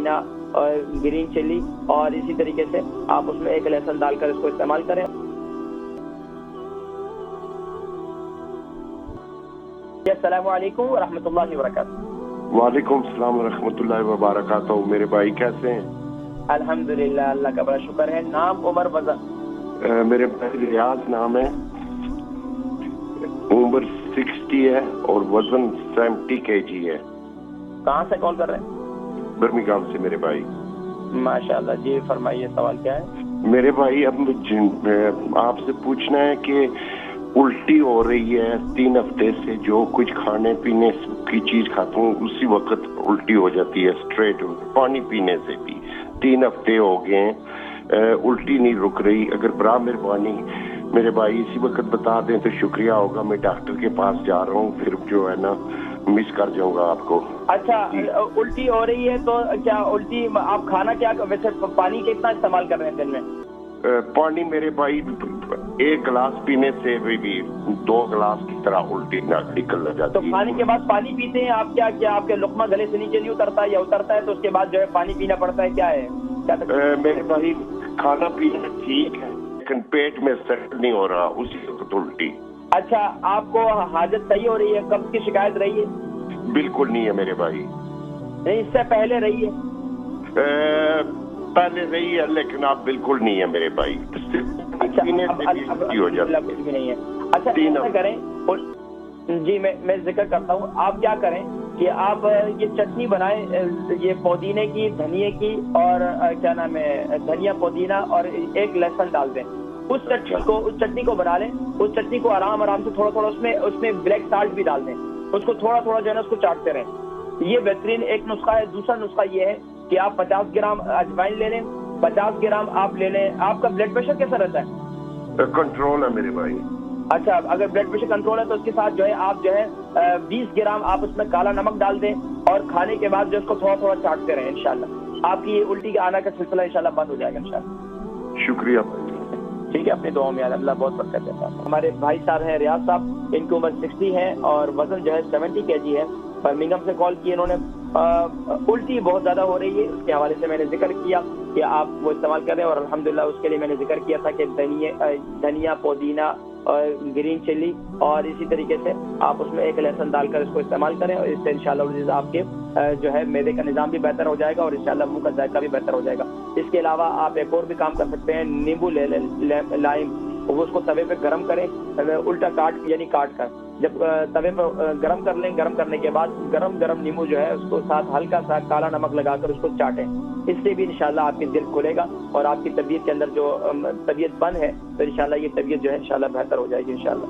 پودینہ اور green chilli اور اسی طریقے سے آپ اس میں ایک لہسن ڈال کر اس کو استعمال کریں. السلام علیکم ورحمۃ اللہ وبرکاتہ. وعلیکم السلام ورحمۃ اللہ وبرکاتہ. میرے بھائی کیسے ہیں؟ الحمدللہ اللہ کا بڑا شکر ہے. نام عمر وزن؟ میرے بھائی ریاض نام ہے, عمر 60 ہے اور وزن 70 kg ہے. کہاں سے کال کر رہے ہیں؟ برمنگھم سے میرے بھائی. ماشاءاللہ. جی فرمائیے, سوال کیا ہے؟ میرے بھائی اب آپ سے پوچھنا ہے کہ الٹی ہو رہی ہے 3 ہفتے سے, جو کچھ کھانے پینے کی چیز کھاتا ہوں اسی وقت الٹی ہو جاتی ہے اسٹریٹ. پانی پینے سے بھی 3 ہفتے ہو گئے ہیں, الٹی نہیں رک رہی. اگر برا مہربانی میرے بھائی اسی وقت بتا دیں تو شکریہ ہوگا. میں ڈاکٹر کے پاس جا رہا ہوں, پھر جو ہے نا مس کر جاؤں گا آپ کو. اچھا, الٹی ہو رہی ہے تو کیا الٹی آپ کھانا کیا ویسے پانی کتنا استعمال کر رہے ہیں دن میں؟ پانی میرے بھائی 1 گلاس پینے سے بھی 2 گلاس کی طرح الٹی نکل جاتی ہے. تو کھانے کے بعد پانی پیتے ہیں آپ؟ کیا آپ کے لقمہ گلے سے نیچے نہیں اترتا ہے, یا اترتا ہے تو اس کے بعد جو ہے پانی پینا پڑتا ہے؟ کیا ہے میرے بھائی کھانا پینا ٹھیک ہے لیکن پیٹ میں سیٹ نہیں ہو رہا, اسی وقت الٹی. اچھا, آپ کو حاجت صحیح ہو رہی ہے؟ قبض کی شکایت رہی ہے؟ بالکل نہیں ہے میرے بھائی. نہیں, اس سے پہلے رہی ہے؟ پہلے رہی ہے لیکن اب بالکل نہیں ہے میرے بھائی. اچھا, ہو جاتی بھی نہیں ہے. اچھا ایسا کریں, جی میں ذکر کرتا ہوں. آپ کیا کریں کہ آپ یہ چٹنی بنائیں, یہ پودینے کی, دھنیے کی, اور کیا نام ہے, دھنیا پودینہ اور 1 لہسن ڈال دیں. اس چٹنی کو بنا لیں. اس چٹنی کو آرام سے تھوڑا اس میں بلیک سالٹ بھی ڈال دیں. اس کو تھوڑا جو ہے نا اس کو چاٹتے رہیں. یہ بہترین ایک نسخہ ہے. دوسرا نسخہ یہ ہے کہ آپ 50 گرام اجوائن لے لیں, 50 گرام آپ لے لیں. آپ کا بلڈ پریشر کیسا رہتا ہے؟ کنٹرول ہے میرے بھائی. اچھا, اگر بلڈ پریشر کنٹرول ہے تو اس کے ساتھ جو ہے آپ جو ہے 20 گرام آپ اس میں کالا نمک ڈال دیں, اور کھانے کے بعد جو اس کو تھوڑا چاٹتے رہیں. انشاءاللہ آپ کی یہ الٹی کے آنا کا سلسلہ انشاءاللہ بند ہو جائے گا انشاءاللہ. شکریہ بھائی. ٹھیک ہے, اپنی دعاؤں میں اللہ بہت برکت دیتا ہے. ہمارے بھائی صاحب ہیں ریاض صاحب, ان کی عمر 60 ہے اور وزن جو ہے 70 kg ہے. برمنگھم سے کال کی انہوں نے. الٹی بہت زیادہ ہو رہی ہے, اس کے حوالے سے میں نے ذکر کیا کہ آپ وہ استعمال کریں, اور الحمدللہ اس کے لیے میں نے ذکر کیا تھا کہ دھنیا, پودینہ اور گرین چلی, اور اسی طریقے سے آپ اس میں 1 لہسن ڈال کر اس کو استعمال کریں, اور اس سے انشاءاللہ آپ کے جو ہے معدے کا نظام بھی بہتر ہو جائے گا, اور انشاءاللہ منہ کا ذائقہ بھی بہتر ہو جائے گا. اس کے علاوہ آپ ایک اور بھی کام کر سکتے ہیں. نیمبو لائم, وہ اس کو توے پہ گرم کریں, الٹا کاٹ کر جب توے پہ گرم کر لیں. گرم کرنے کے بعد گرم نیمبو جو ہے اس کو ساتھ ہلکا سا کالا نمک لگا کر اس کو چاٹیں. اس سے بھی انشاءاللہ آپ کی دل کھلے گا, اور آپ کی طبیعت کے اندر جو طبیعت بند ہے تو انشاءاللہ یہ طبیعت جو ہے انشاءاللہ بہتر ہو جائے گی انشاءاللہ.